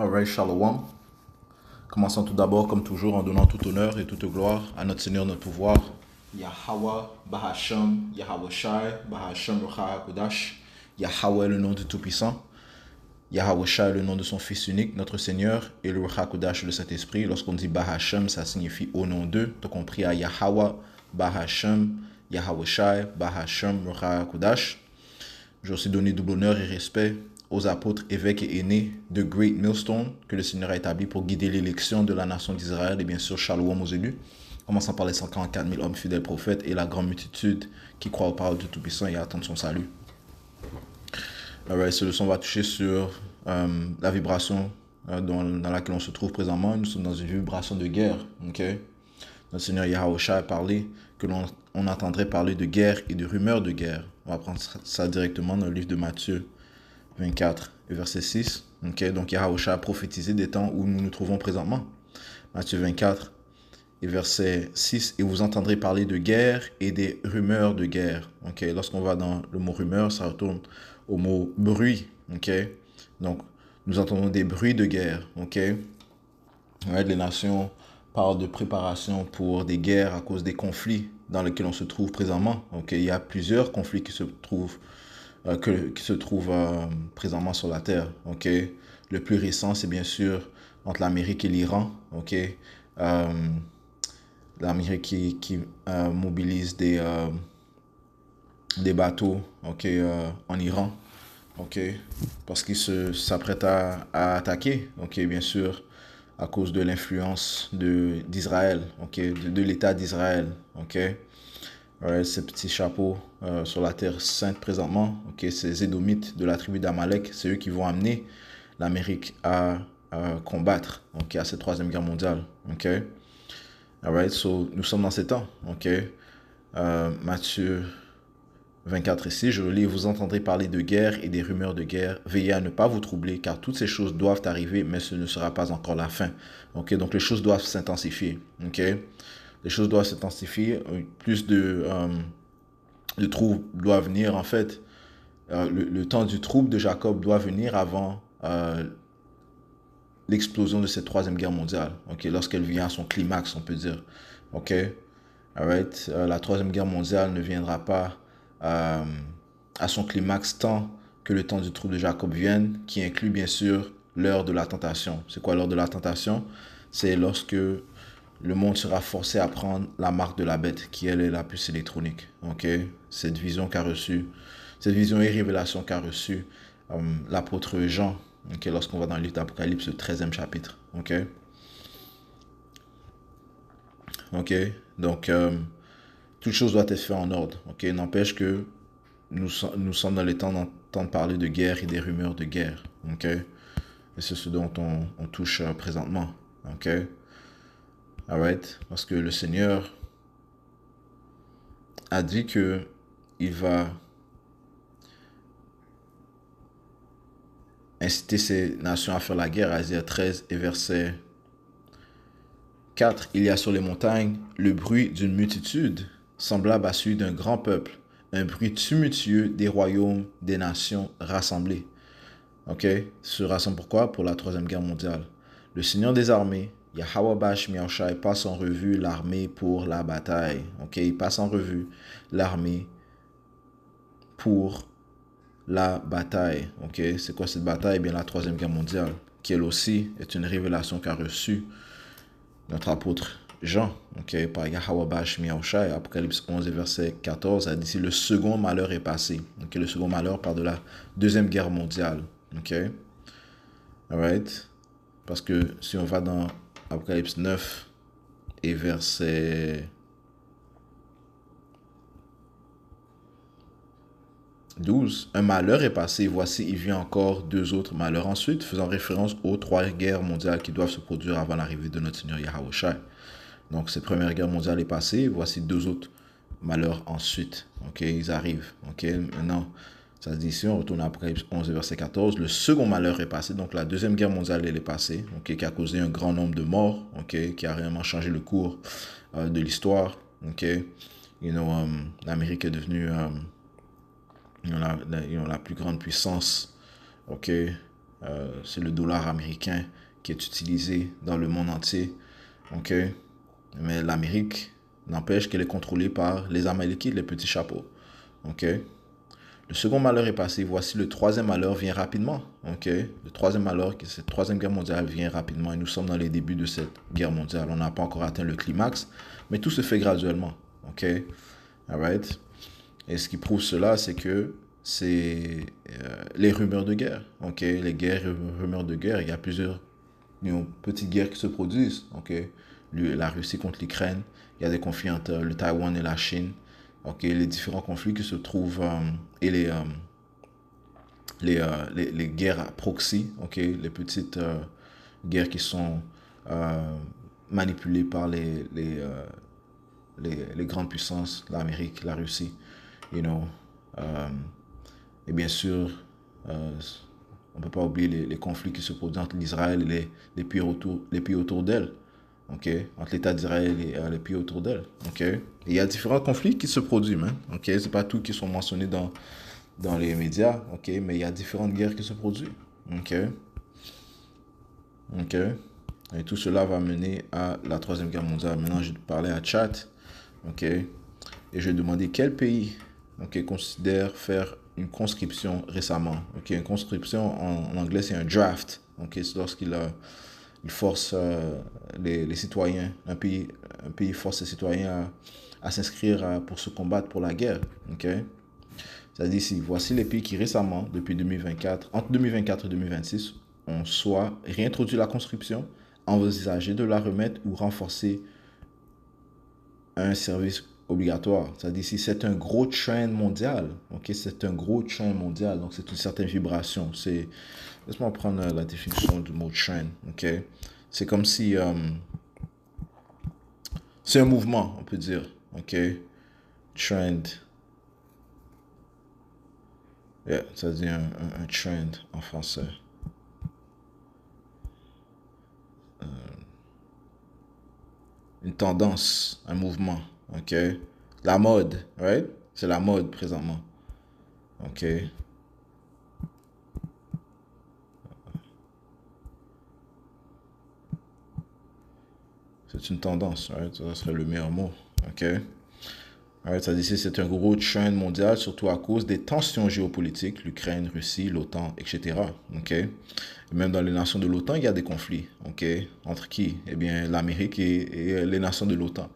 Alright, Shalom. Commençons tout d'abord, comme toujours, en donnant tout honneur et toute gloire à notre Seigneur, notre pouvoir, Yahweh, Bahasham, Yahweh Shai, Bahasham, Rucha Kodash, Yahweh, le nom du Tout-Puissant, Yahweh Shai, le nom de son Fils unique, notre Seigneur, et le Rucha Kodash, le Saint-Esprit. Lorsqu'on dit Bahasham, ça signifie au nom d'eux. Donc on prie à Yahweh, Bahasham, Yahweh Shai, Bahasham, Rucha Kodash. J'ai aussi donné double honneur et respect aux apôtres, évêques et aînés de Great Millstone que le Seigneur a établi pour guider l'élection de la nation d'Israël et bien sûr Shalom aux élus, commençant par les 144 000 hommes fidèles prophètes et la grande multitude qui croit aux paroles du Tout-Puissant et attendent son salut. Alright, ce leçon va toucher sur la vibration dans laquelle on se trouve présentement. Nous sommes dans une vibration de guerre. Okay? Notre Seigneur Yahushua a parlé que l'on entendrait parler de guerre et de rumeurs de guerre. On va prendre ça directement dans le livre de Matthieu 24 et verset 6. Okay? Donc Yahushua a prophétisé des temps où nous nous trouvons présentement. Matthieu 24 et verset 6. Et vous entendrez parler de guerre et des rumeurs de guerre. Okay? Lorsqu'on va dans le mot rumeur, ça retourne au mot bruit. Okay? Donc nous entendons des bruits de guerre. Okay? Ouais, les nations parlent de préparation pour des guerres à cause des conflits dans lesquels on se trouve présentement. Okay? Il y a plusieurs conflits qui se trouvent présentement sur la Terre. Okay? Le plus récent, c'est bien sûr entre l'Amérique et l'Iran. Okay? L'Amérique qui mobilise des bateaux en Iran. Parce qu'ils s'apprêtent à attaquer. Bien sûr, à cause de l'influence d'Israël, de l'État d'Israël. Ces petits chapeaux sur la terre sainte présentement, ces Édomites de la tribu d'Amalek, c'est eux qui vont amener l'Amérique à combattre à cette troisième guerre mondiale. So, nous sommes dans ces temps. Matthieu 24 ici, je le lis, vous entendrez parler de guerre et des rumeurs de guerre. Veillez à ne pas vous troubler, car toutes ces choses doivent arriver, mais ce ne sera pas encore la fin. Donc les choses doivent s'intensifier. Les choses doivent s'intensifier. Plus de troubles doivent venir. En fait, le temps du trouble de Jacob doit venir avant l'explosion de cette troisième guerre mondiale. Lorsqu'elle vient à son climax, on peut dire. La troisième guerre mondiale ne viendra pas à son climax tant que le temps du trouble de Jacob vienne, qui inclut bien sûr l'heure de la tentation. C'est quoi l'heure de la tentation? C'est lorsque le monde sera forcé à prendre la marque de la bête, qui elle est la puce électronique. Cette vision et révélation qu'a reçue l'apôtre Jean, lorsqu'on va dans le livre d'Apocalypse, le 13e chapitre. Donc toute chose doit être faite en ordre. N'empêche que nous sommes dans les temps d'entendre parler de guerre et des rumeurs de guerre. Et c'est ce dont on touche présentement. Parce que le Seigneur a dit que il va inciter ces nations à faire la guerre. Isaïe 13 et verset 4. Il y a sur les montagnes le bruit d'une multitude, semblable à celui d'un grand peuple, un bruit tumultueux des royaumes, des nations rassemblées. Se rassemble pourquoi? Pour la troisième guerre mondiale. Le Seigneur des armées, Yahweh Bash Miaoshai, passe en revue l'armée pour la bataille. Il passe en revue l'armée pour la bataille. C'est quoi cette bataille? Bien, la troisième guerre mondiale, qui elle aussi est une révélation qu'a reçue notre apôtre Jean, par Yahweh Bash Miaoshai, Apocalypse 11 et verset 14, a dit si le second malheur est passé. Le second malheur part de la deuxième guerre mondiale. Parce que si on va dans Apocalypse 9 et verset 12, un malheur est passé, voici il vient encore deux autres malheurs ensuite, faisant référence aux trois guerres mondiales qui doivent se produire avant l'arrivée de notre Seigneur Yahushua. Donc cette première guerre mondiale est passée, voici deux autres malheurs ensuite. Ils arrivent. Maintenant, ça se dit ici, on retourne à Apocalypse 11 verset 14, le second malheur est passé, donc la deuxième guerre mondiale elle est passée, qui a causé un grand nombre de morts, qui a réellement changé le cours de l'histoire. L'Amérique est devenue la plus grande puissance C'est le dollar américain qui est utilisé dans le monde entier. OK? Mais l'Amérique n'empêche qu'elle est contrôlée par les Amalékites, les petits chapeaux. OK? Le second malheur est passé. Voici le troisième malheur vient rapidement. OK? Le troisième malheur, cette troisième guerre mondiale vient rapidement. Et nous sommes dans les débuts de cette guerre mondiale. On n'a pas encore atteint le climax, mais tout se fait graduellement. OK? Alright? Et ce qui prouve cela, c'est que c'est les rumeurs de guerre. OK? Les guerres, rumeurs de guerre, il y a plusieurs petites guerres qui se produisent. OK? La Russie contre l'Ukraine. Il y a des conflits entre le Taïwan et la Chine. OK? Les différents conflits qui se trouvent et les guerres à proxy. OK? Les petites guerres qui sont manipulées par les grandes puissances, l'Amérique, la Russie. You know, et bien sûr, on ne peut pas oublier les conflits qui se produisent entre l'Israël et les pays autour d'elle. Okay? Entre l'État d'Israël et les pays autour d'elle. Okay? Et il y a différents conflits qui se produisent. Hein? Okay? Ce n'est pas tous qui sont mentionnés dans les médias, okay? Mais il y a différentes guerres qui se produisent. Okay? Okay? Et tout cela va mener à la Troisième Guerre mondiale. Maintenant, je vais parler à Chat. Okay? Et je vais demander quel pays considère faire une conscription récemment. Okay? Une conscription, en anglais, c'est un draft. Okay? C'est lorsqu'il il force les citoyens, un pays force ses citoyens à s'inscrire pour se combattre pour la guerre. Okay? C'est-à-dire ici, voici les pays qui récemment, depuis 2024, entre 2024 et 2026, ont soit réintroduit la conscription, envisagé de la remettre ou renforcer un service obligatoire. C'est-à-dire ici, c'est un gros trend mondial. Okay? C'est un gros trend mondial. Donc, c'est une certaine vibration. Laisse-moi prendre la définition du mot trend. Okay? C'est comme si... c'est un mouvement, on peut dire. Okay? Trend. Yeah, ça dit un trend en français. Une tendance, un mouvement. OK? La mode, right? C'est la mode présentement. OK? C'est une tendance, right? Ça serait le meilleur mot. OK? Right, ça dit que c'est un gros trend mondial, surtout à cause des tensions géopolitiques, l'Ukraine, Russie, l'OTAN, etc. OK? Et même dans les nations de l'OTAN, il y a des conflits. OK? Entre qui? Eh bien, l'Amérique et les nations de l'OTAN.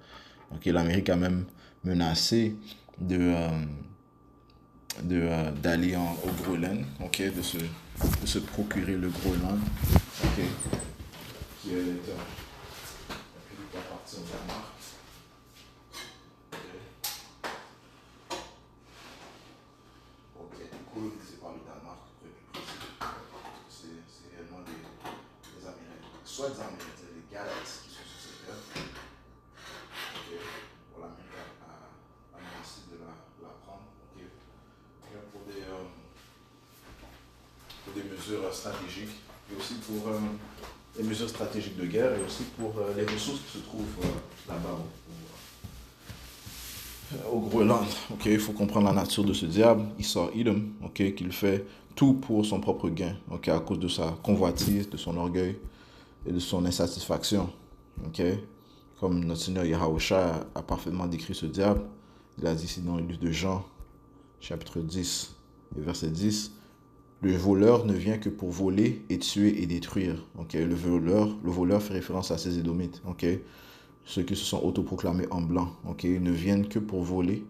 OK? L'Amérique a même menacé d'aller au Groenland, OK? De se procurer le Groenland, OK? Qui est un pays qui appartient au Danemark. Colonisé par le Danemark, c'est réellement les Américains, soit des Américains, les Galates qui sont sur cette terre. Okay. Pour l'Amérique a menacé de la prendre, okay. Pour des mesures stratégiques, et aussi pour les mesures stratégiques de guerre, et aussi pour les ressources qui se trouvent là-bas au Groenland. Okay, il faut comprendre la nature de ce diable, Esau Edom, okay, qu'il fait tout pour son propre gain, okay, à cause de sa convoitise, de son orgueil et de son insatisfaction. Okay. Comme notre Seigneur Yahushua a parfaitement décrit ce diable, il a dit ici dans le livre de Jean, chapitre 10, et verset 10, le voleur ne vient que pour voler et tuer et détruire. Okay. Le voleur fait référence à ces Édomites. Okay. Ceux qui se sont autoproclamés en blanc, okay, ils ne viennent que pour voler,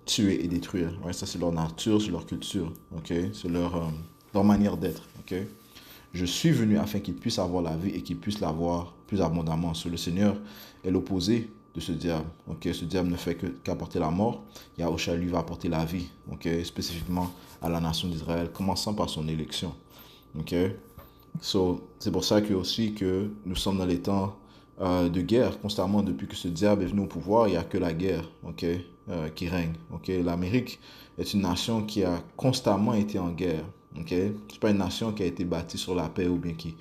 tuer et détruire. Ouais, ça, c'est leur nature, c'est leur culture, okay, c'est leur manière d'être. Okay. Je suis venu afin qu'ils puissent avoir la vie et qu'ils puissent l'avoir plus abondamment. Le Seigneur est l'opposé de ce diable. Okay. Ce diable ne fait qu'apporter la mort. Yahushua, lui, va apporter la vie, okay, spécifiquement à la nation d'Israël, commençant par son élection. Okay. C'est pour ça que nous sommes dans les temps de guerre constamment. Depuis que ce diable est venu au pouvoir, il n'y a que la guerre, okay, qui règne. Okay. L'Amérique est une nation qui a constamment été en guerre. Okay. Ce n'est pas une nation qui a été bâtie sur la paix ou bien qui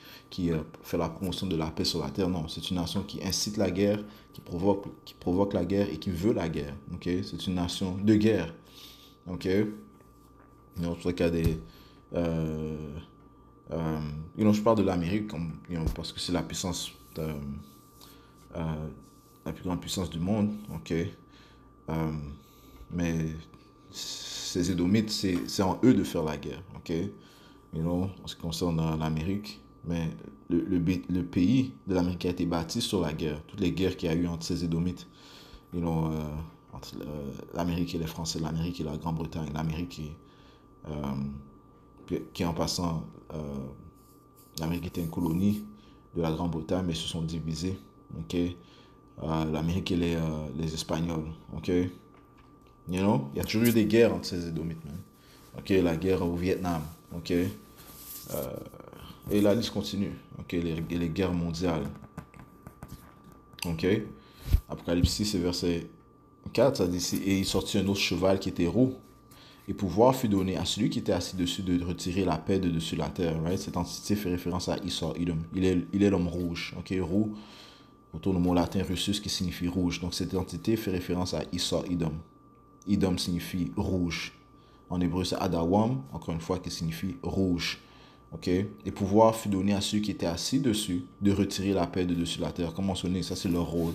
fait la promotion de la paix sur la terre. Non, c'est une nation qui incite la guerre, qui provoque la guerre et qui veut la guerre. Okay. C'est une nation de guerre. Okay. Donc, c'est pour ça qu'il y a Je parle de l'Amérique parce que c'est la puissance, euh, la plus grande puissance du monde, ok? Mais ces Édomites, c'est en eux de faire la guerre, ok? En ce qui concerne l'Amérique. Mais le pays de l'Amérique a été bâti sur la guerre. Toutes les guerres qu'il y a eu entre ces Édomites, entre l'Amérique et les Français, l'Amérique et la Grande-Bretagne, l'Amérique qui en passant, l'Amérique était une colonie de la Grande-Bretagne, mais ils se sont divisés, ok? L'Amérique et les Espagnols, ok? Il y a toujours eu des guerres entre ces Édomites, man. Ok, la guerre au Vietnam, ok? Et la liste continue, ok? Les guerres mondiales, ok? Apocalypse 6, verset 4, ça dit ici, et il sortit un autre cheval qui était roux, et pouvoir fut donné à celui qui était assis dessus de retirer la paix de dessus la terre, right? Cette entité fait référence à Esau, Edom. Il est l'homme rouge, ok? Roux, autour du mot latin russus qui signifie rouge. Donc cette entité fait référence à Esau, Edom. Edom signifie rouge. En hébreu, c'est Adawam, encore une fois, qui signifie rouge. Ok? Et pouvoir fut donné à ceux qui étaient assis dessus de retirer la paix de dessus la terre. Comme mentionné, ça c'est leur rôle.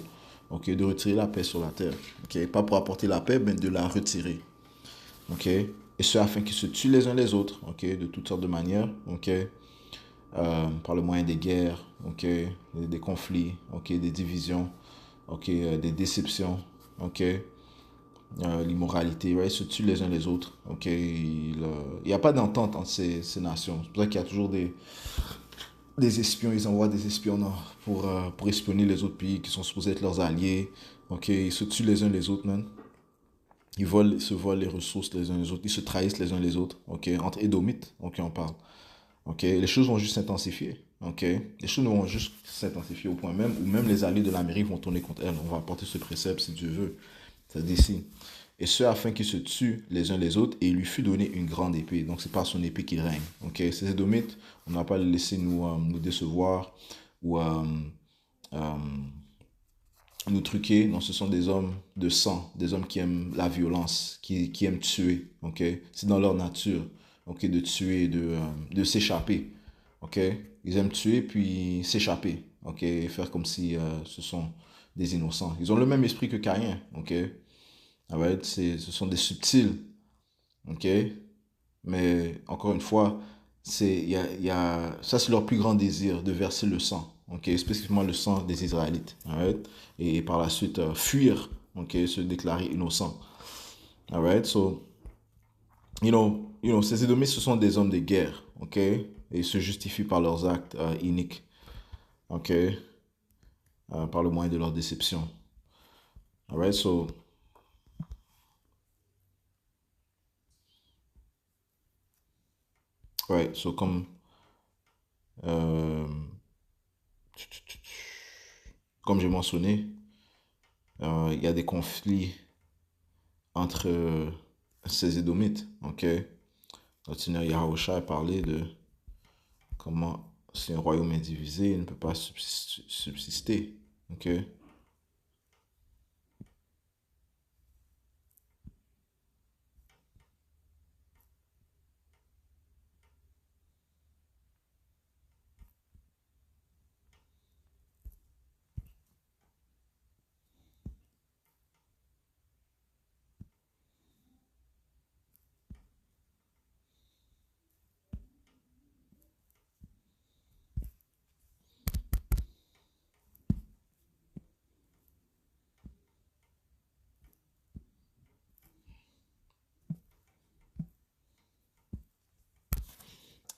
Ok? De retirer la paix sur la terre. Ok? Pas pour apporter la paix, mais de la retirer. Ok? Et ce afin qu'ils se tuent les uns les autres. Ok? De toutes sortes de manières. Ok? Par le moyen des guerres. Ok? Des conflits. Ok? Des divisions. Ok? Des déceptions. Ok? L'immoralité, right? Ils se tuent les uns les autres. Ok, il n'y a pas d'entente entre ces nations. C'est pour ça qu'il y a toujours des espions. Ils envoient des espions pour espionner les autres pays qui sont supposés être leurs alliés. Ok, ils se tuent les uns les autres, man. Ils se volent les ressources les uns les autres. Ils se trahissent les uns les autres. Ok, entre Édomites, ok, on parle. Ok, les choses vont juste s'intensifier. Ok, les choses vont juste s'intensifier au point même où même les alliés de l'Amérique vont tourner contre elles. On va apporter ce précepte si Dieu veut. Ça dit ici. Et ce afin qu'ils se tuent les uns les autres, et il lui fut donné une grande épée. Donc c'est par son épée qu'il règne. Ok, ces Édomites, on n'a pas laissé nous décevoir ou euh, nous truquer. Non, ce sont des hommes de sang, des hommes qui aiment la violence, qui aiment tuer. Ok, c'est dans leur nature. Ok, de tuer, de s'échapper. Ok, ils aiment tuer puis s'échapper. Ok, et faire comme si ce sont des innocents. Ils ont le même esprit que Caïn. Ok. Alright, ce sont des subtils, ok? Mais encore une fois, ça c'est leur plus grand désir, de verser le sang, ok? Spécifiquement le sang des Israélites, alright? Et par la suite, fuir, ok? Se déclarer innocent, alright? So, ces Édomites, ce sont des hommes de guerre, ok? Et ils se justifient par leurs actes iniques, ok? Par le moyen de leur déception, alright? So, right, so euh, comme j'ai mentionné, il y a des conflits entre ces Édomites. Ok? Notre Seigneur Yahusha a parlé de comment, si un royaume est divisé, il ne peut pas subsister. Ok?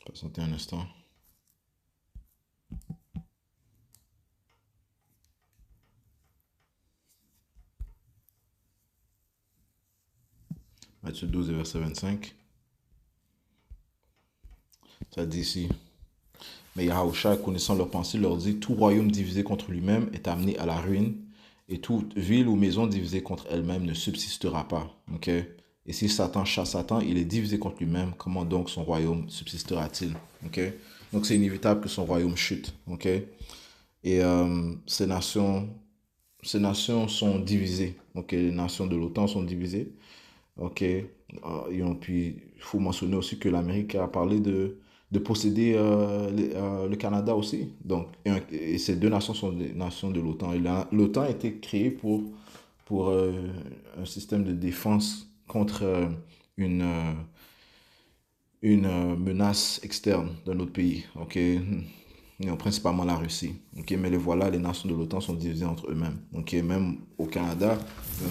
Patientez un instant. Matthieu 12, verset 25. Ça dit ici. Mais Yahusha, connaissant leurs pensées, leur dit: tout royaume divisé contre lui-même est amené à la ruine, et toute ville ou maison divisée contre elle-même ne subsistera pas. Ok? Et si Satan chasse Satan, il est divisé contre lui-même. Comment donc son royaume subsistera-t-il? Ok? Donc c'est inévitable que son royaume chute. Ok? Et ces nations sont divisées. Ok? Les nations de l'OTAN sont divisées. Ok? Puis il faut mentionner aussi que l'Amérique a parlé de posséder le Canada aussi. Donc, et ces deux nations sont des nations de l'OTAN. Et l'OTAN a été créée pour un système de défense contre une, euh, une menace externe d'un autre pays, ok? Principalement la Russie, ok? Mais les voilà, les nations de l'OTAN sont divisées entre eux-mêmes, ok? Même au Canada,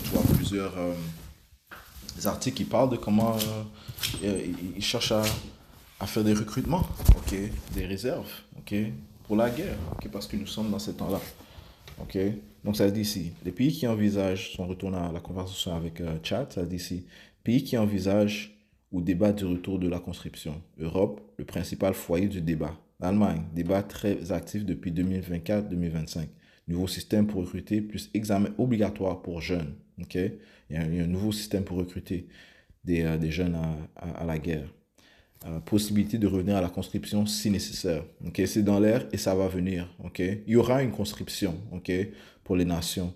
tu vois plusieurs articles qui parlent de comment ils cherchent à faire des recrutements, ok? Des réserves, ok? Pour la guerre, ok? Parce que nous sommes dans ces temps-là, ok? Donc ça dit ici, les pays qui envisagent, si on retourne à la conversation avec Chad, ça dit ici, pays qui envisagent ou débattent du retour de la conscription. Europe, le principal foyer du débat. Allemagne, débat très actif depuis 2024-2025. Nouveau système pour recruter, plus examen obligatoire pour jeunes. Ok? Il y a un nouveau système pour recruter des jeunes à la guerre. Possibilité de revenir à la conscription si nécessaire. Ok, c'est dans l'air et ça va venir. Ok, il y aura une conscription. Ok, pour les nations.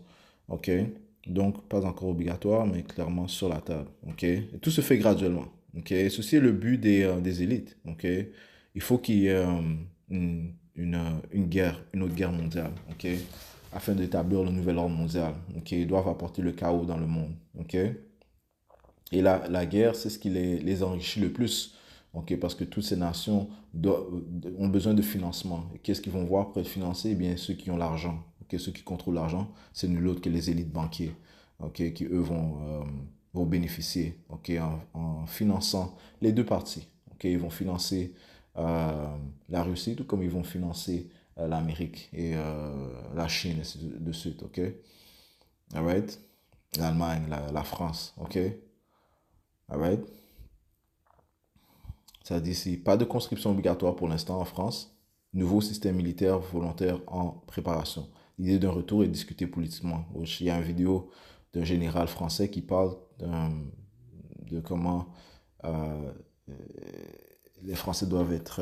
Ok, donc pas encore obligatoire, mais clairement sur la table. Ok, et tout se fait graduellement. Ok, ceci est le but des élites. Ok, il faut qu'il y ait une guerre, une autre guerre mondiale. Ok, afin d'établir le nouvel ordre mondial. Ok, ils doivent apporter le chaos dans le monde. Ok. Et la guerre, c'est ce qui les enrichit le plus. Okay, parce que toutes ces nations ont besoin de financement. Et qu'est-ce qu'ils vont voir pour être financés? Eh bien, ceux qui ont l'argent. Okay, ceux qui contrôlent l'argent, c'est nul autre que les élites banquiers. Okay, qui, eux, vont bénéficier en finançant les deux parties. Okay, ils vont financer la Russie, tout comme ils vont financer l'Amérique et la Chine, et ainsi de suite. Okay? All right? L'Allemagne, la France. Okay? All right? Ça dit ici, pas de conscription obligatoire pour l'instant en France. Nouveau système militaire volontaire en préparation. L'idée d'un retour est discutée politiquement. Il y a une vidéo d'un général français qui parle de comment euh, les Français doivent être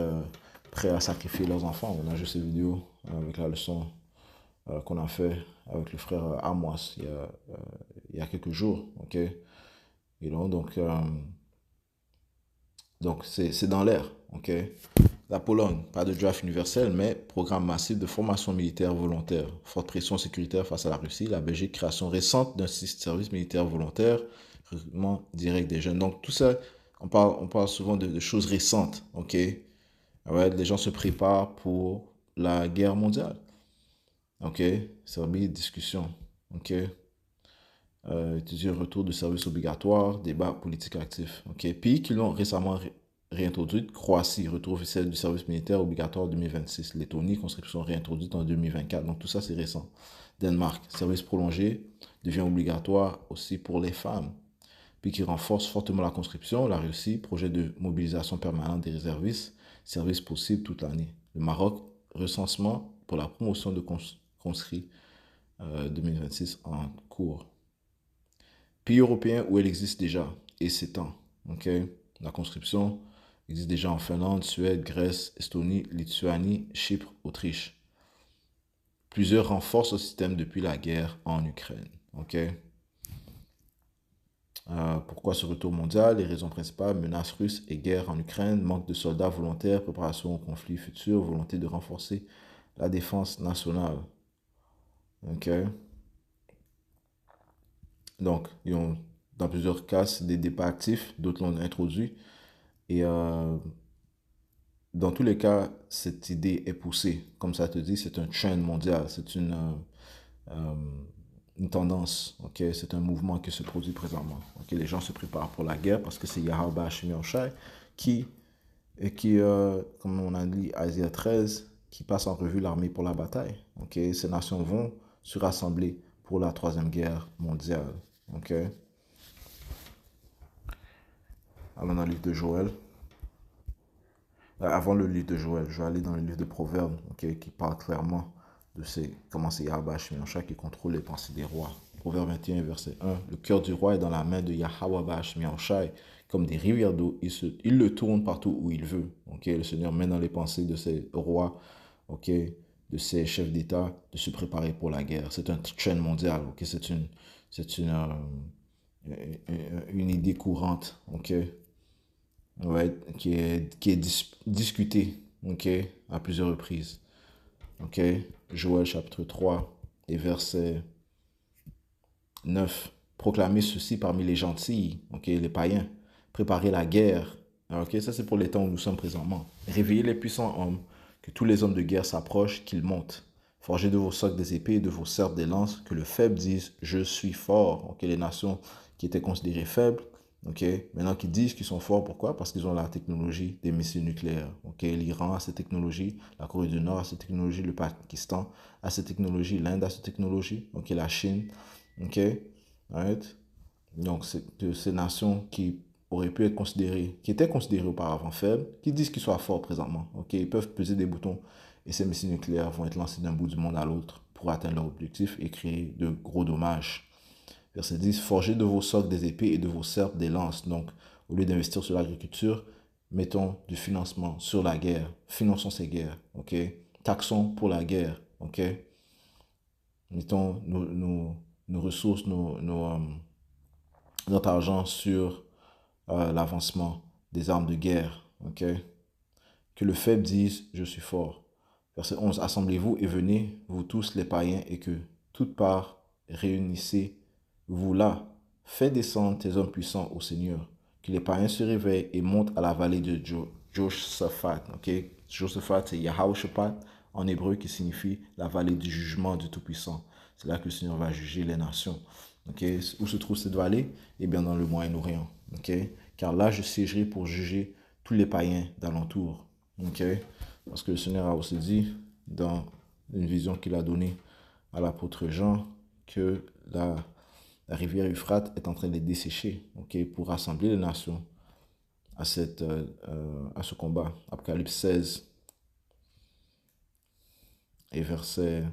prêts à sacrifier leurs enfants. On a juste cette vidéo avec la leçon qu'on a fait avec le frère Amos il y a quelques jours. Ok. Et donc c'est dans l'air. Ok. La Pologne, pas de draft universel, mais programme massif de formation militaire volontaire. Forte pression sécuritaire face à la Russie. La Belgique, création récente d'un service militaire volontaire. Recrutement direct des jeunes. Donc tout ça, on parle souvent de choses récentes. Ok. Ouais, les gens se préparent pour la guerre mondiale. Ok. Serbie, discussion. Ok. Étudier un retour de service obligatoire, débat politique actif. Ok. Pays qui l'ont récemment réintroduite, Croatie, retour officiel du service militaire obligatoire 2026. Lettonie, conscription réintroduite en 2024. Donc tout ça, c'est récent. Danemark, service prolongé devient obligatoire aussi pour les femmes. Puis qui renforce fortement la conscription. La Russie, projet de mobilisation permanente des réservistes, service possible toute l'année. Le Maroc, recensement pour la promotion de conscrits 2026 en cours. Pays européens où elle existe déjà et s'étend. Okay? La conscription existe déjà en Finlande, Suède, Grèce, Estonie, Lituanie, Chypre, Autriche. Plusieurs renforcent le système depuis la guerre en Ukraine. Okay? Pourquoi ce retour mondial? Les raisons principales, menaces russes et guerre en Ukraine, manque de soldats volontaires, préparation au conflit futur, volonté de renforcer la défense nationale. Okay? Donc, dans plusieurs cas, c'est des débats actifs, d'autres l'ont introduit. Et dans tous les cas, cette idée est poussée. Comme ça te dit, c'est un trend mondial, c'est une tendance. Okay? C'est un mouvement qui se produit présentement. Okay? Les gens se préparent pour la guerre parce que c'est Yahweh Shimon Shai qui, comme on a dit, Asia 13, qui passe en revue l'armée pour la bataille. Okay? Ces nations vont se rassembler pour la troisième guerre mondiale. Okay? Allons dans le livre de Joël. Avant le livre de Joël, je vais aller dans le livre de Proverbes, okay, qui parle clairement de comment c'est Yahweh Shmiancha qui contrôle les pensées des rois. Proverbe 21, verset 1. Le cœur du roi est dans la main de Yahweh Shmiancha, comme des rivières d'eau. Il le tourne partout où il veut. Okay. Le Seigneur met dans les pensées de ses rois, okay, de ses chefs d'État, de se préparer pour la guerre. C'est un trend mondial. Okay. C'est une idée courante. Okay. ouais, discuté, ok, à plusieurs reprises. Ok, Joël chapitre 3 et verset 9. Proclamer ceci parmi les gentils, ok, les païens. Préparer la guerre. Ok, ça c'est pour les temps où nous sommes présentement. Réveiller les puissants hommes, que tous les hommes de guerre s'approchent, qu'ils montent. Forgez de vos socs des épées et de vos serpes des lances, que le faible dise, je suis fort. Ok, les nations qui étaient considérées faibles, ok, maintenant qui disent qu'ils sont forts, pourquoi? Parce qu'ils ont la technologie des missiles nucléaires. Ok, l'Iran a cette technologie, la Corée du Nord a cette technologie, le Pakistan a cette technologie, l'Inde a cette technologie, ok, la Chine, ok, right? Donc, c'est de ces nations qui auraient pu être considérées, qui étaient considérées auparavant faibles, qui disent qu'ils soient forts présentement. Ok, ils peuvent peser des boutons et ces missiles nucléaires vont être lancés d'un bout du monde à l'autre pour atteindre leur objectif et créer de gros dommages. Verset 10, forgez de vos socs des épées et de vos serpes des lances. Donc, au lieu d'investir sur l'agriculture, mettons du financement sur la guerre. Finançons ces guerres. Ok, taxons pour la guerre. Ok, mettons nos ressources, notre argent sur l'avancement des armes de guerre. Ok? Que le faible dise, je suis fort. Verset 11, assemblez-vous et venez, vous tous les païens, et que toutes parts réunissez-vous là. Fais descendre tes hommes puissants au Seigneur. Que les païens se réveillent et montent à la vallée de Josaphat. Ok? Josaphat, c'est Yahushapat en hébreu qui signifie la vallée du jugement du Tout-Puissant. C'est là que le Seigneur va juger les nations. Okay? Où se trouve cette vallée? Eh bien, dans le Moyen-Orient. Okay? Car là, je siégerai pour juger tous les païens d'alentour. Okay? Parce que le Seigneur a aussi dit, dans une vision qu'il a donnée à l'apôtre Jean, que la rivière Euphrate est en train de dessécher, okay, pour rassembler les nations à ce combat. Apocalypse 16 et verset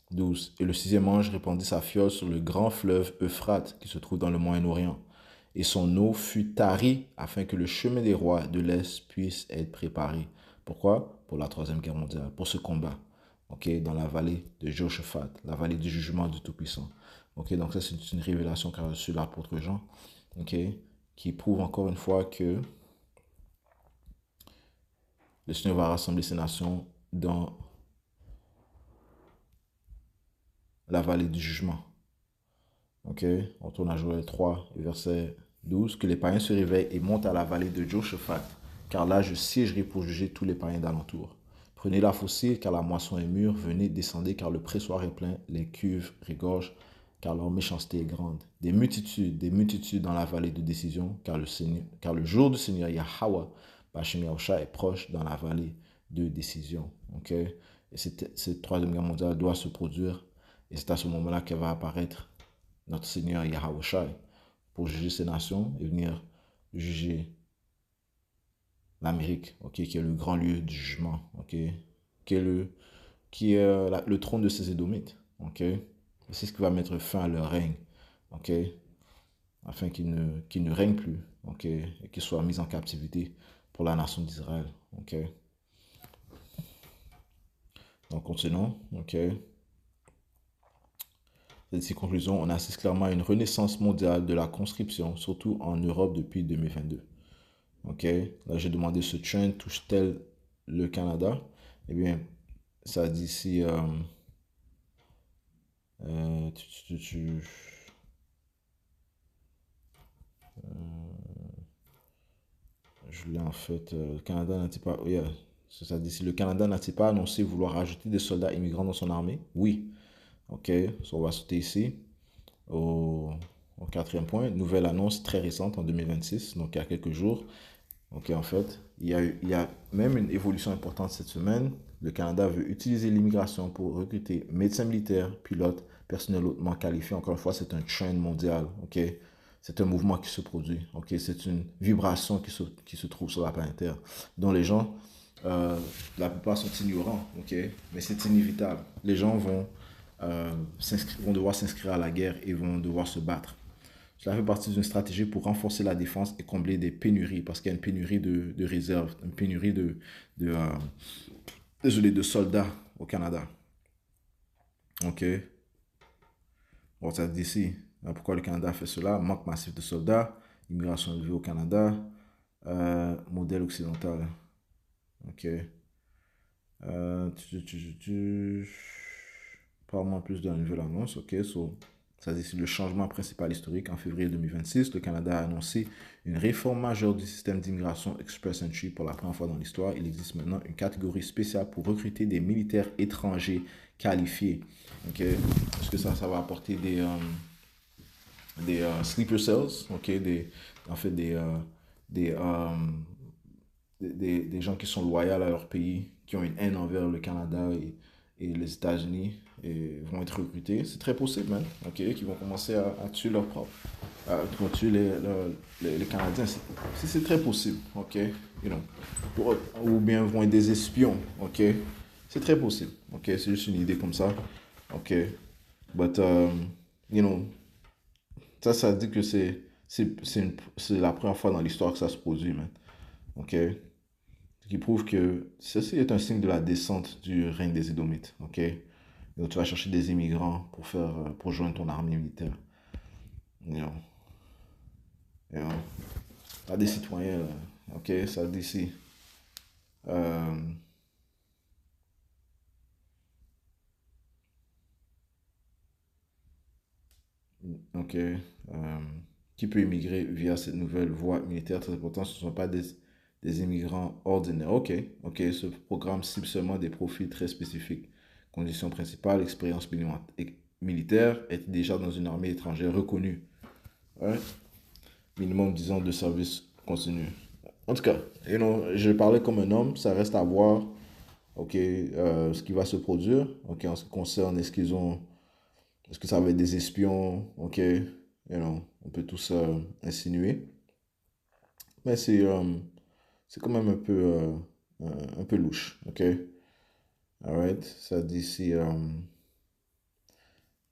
12. Et le sixième ange répandit sa fiole sur le grand fleuve Euphrate qui se trouve dans le Moyen-Orient. Et son eau fut tarie afin que le chemin des rois de l'Est puisse être préparé. Pourquoi? Pour la troisième guerre mondiale, pour ce combat. Okay, dans la vallée de Josaphat, la vallée du jugement du Tout-Puissant. Okay, donc ça, c'est une révélation qu'a reçue l'apôtre Jean, okay, qui prouve encore une fois que le Seigneur va rassembler ces nations dans la vallée du jugement. Ok, on tourne à Joël 3, verset 12. Que les païens se réveillent et montent à la vallée de Josaphat, car là je siégerai pour juger tous les païens d'alentour. Prenez la faucille, car la moisson est mûre. Venez, descendez, car le pressoir est plein. Les cuves régorgent, car leur méchanceté est grande. Des multitudes dans la vallée de décision, car le jour du Seigneur Yahweh, Bachem Yahusha, est proche dans la vallée de décision. Ok, et cette troisième guerre mondiale doit se produire, et c'est à ce moment-là qu'elle va apparaître notre Seigneur Yahweh pour juger ces nations et venir juger l'Amérique, okay, qui est le grand lieu du jugement, okay, qui est le trône de ces Édomites. Okay. C'est ce qui va mettre fin à leur règne, okay, afin qu'ils ne règnent plus, okay, et qu'ils soient mis en captivité pour la nation d'Israël. Okay. Donc, continuons. Okay. Cette conclusion, on assiste clairement à une renaissance mondiale de la conscription, surtout en Europe depuis 2022. Ok, là j'ai demandé ce trend touche-t-elle le Canada? Eh bien, ça dit ici, euh, tu, tu, tu, je l'ai en fait, le Canada n'a-t-il pas, yeah, ça dit ici, le Canada n'a-t-il pas annoncé vouloir ajouter des soldats immigrants dans son armée? Oui. Ok, so on va sauter ici au quatrième point. Nouvelle annonce très récente en 2026, donc il y a quelques jours. Ok, en fait, il y a même une évolution importante cette semaine. Le Canada veut utiliser l'immigration pour recruter médecins militaires, pilotes, personnel hautement qualifié. Encore une fois, c'est un trend mondial. Ok, c'est un mouvement qui se produit. Ok, c'est une vibration qui se trouve sur la planète Terre, dont les gens, la plupart sont ignorants. Ok, mais c'est inévitable. Les gens vont devoir s'inscrire à la guerre et vont devoir se battre. Cela fait partie d'une stratégie pour renforcer la défense et combler des pénuries, parce qu'il y a une pénurie de réserves, une pénurie de, euh, désolé, de soldats au Canada. OK? Bon, ça dit ici, pourquoi le Canada fait cela? Manque massif de soldats, immigration élevée au Canada, modèle occidental. OK. Euh, tu, tu, tu, Parle-moi plus de la nouvelle annonce. OK, ça dit ici le changement principal historique. En février 2026, le Canada a annoncé une réforme majeure du système d'immigration Express Entry pour la première fois dans l'histoire. Il existe maintenant une catégorie spéciale pour recruter des militaires étrangers qualifiés. OK, est-ce que ça va apporter des sleeper cells? OK, en fait, des, euh, des gens qui sont loyaux à leur pays, qui ont une haine envers le Canada et les États-Unis, et vont être recrutés. C'est très possible, man. OK, qui vont commencer à tuer leurs propres, à tuer les Canadiens. C'est très possible. OK, you know. Ou bien vont être des espions. OK, c'est très possible. OK, c'est juste une idée comme ça. OK, but, you know, ça dit que c'est la première fois dans l'histoire que ça se produit, man. OK? Ce qui prouve que ceci est un signe de la descente du règne des Édomites. OK? Donc, tu vas chercher des immigrants pour joindre ton armée militaire. You know. You know. Pas des citoyens, là. OK? Ça dit ici. Euh, OK. Qui peut immigrer via cette nouvelle voie militaire très importante? Ce ne sont pas des immigrants ordinaires. OK. OK. Ce programme cible seulement des profils très spécifiques. Condition principale, expérience militaire, être déjà dans une armée étrangère reconnue. Ouais. Minimum 10 ans de service continu. En tout cas, you know, je parlais comme un homme, ça reste à voir, ok, ce qui va se produire, ok, en ce qui concerne, est-ce que ça va être des espions, ok, you know, on peut tous insinuer, mais c'est quand même un peu louche, ok, alright, ça dit ici,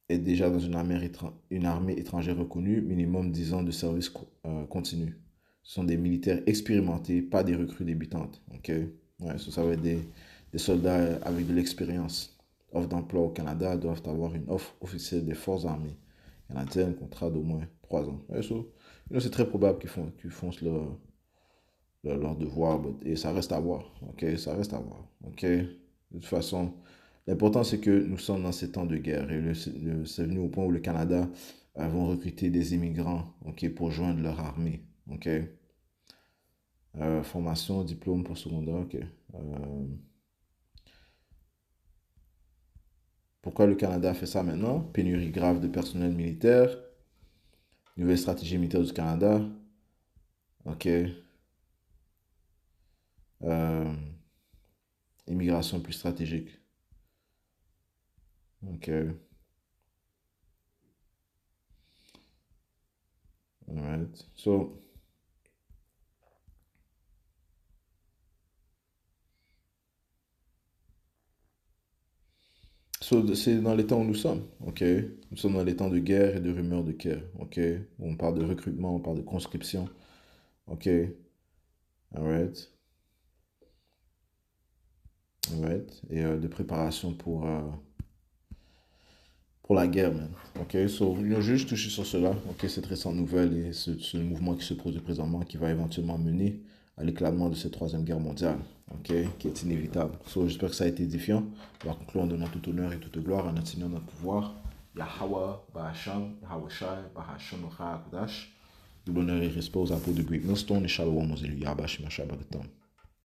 est déjà dans une armée étrangère reconnue, minimum 10 ans de service continu. Ce sont des militaires expérimentés, pas des recrues débutantes. Ok? Ouais, ça va être des soldats avec de l'expérience. Offre d'emploi au Canada doivent avoir une offre officielle des forces armées canadiennes, contrat d'au moins 3 ans. Ouais, c'est très probable qu'ils font leur devoir, et ça reste à voir. Ok? Ça reste à voir. Ok? De toute façon, l'important, c'est que nous sommes dans ces temps de guerre et c'est venu au point où le Canada vont recruter des immigrants, ok, pour joindre leur armée. Ok. Formation, diplôme pour secondaire. Ok. Pourquoi le Canada fait ça maintenant? Pénurie grave de personnel militaire. Nouvelle stratégie militaire du Canada. Ok. Euh, Immigration plus stratégique. Ok. Alright. C'est dans les temps où nous sommes, ok? Nous sommes dans les temps de guerre et de rumeurs de guerre, ok? On parle de recrutement, on parle de conscription, ok? Alright, alright. Et de préparation pour la guerre, man. Ok, on a juste touché sur cela, ok? Cette récente nouvelle et ce mouvement qui se produit présentement qui va éventuellement mener à l'éclatement de cette troisième guerre mondiale, ok? Qui est inévitable. J'espère que ça a été édifiant. On va conclure en donnant tout honneur et toute gloire à notre Seigneur, notre pouvoir. Yahweh, Bahasham, Yahweh Shai, Bahasham, Kodash. Tout l'honneur et respect aux apôtres de Great Millstone et Shalom aux élus Yahba Shema Shabbat.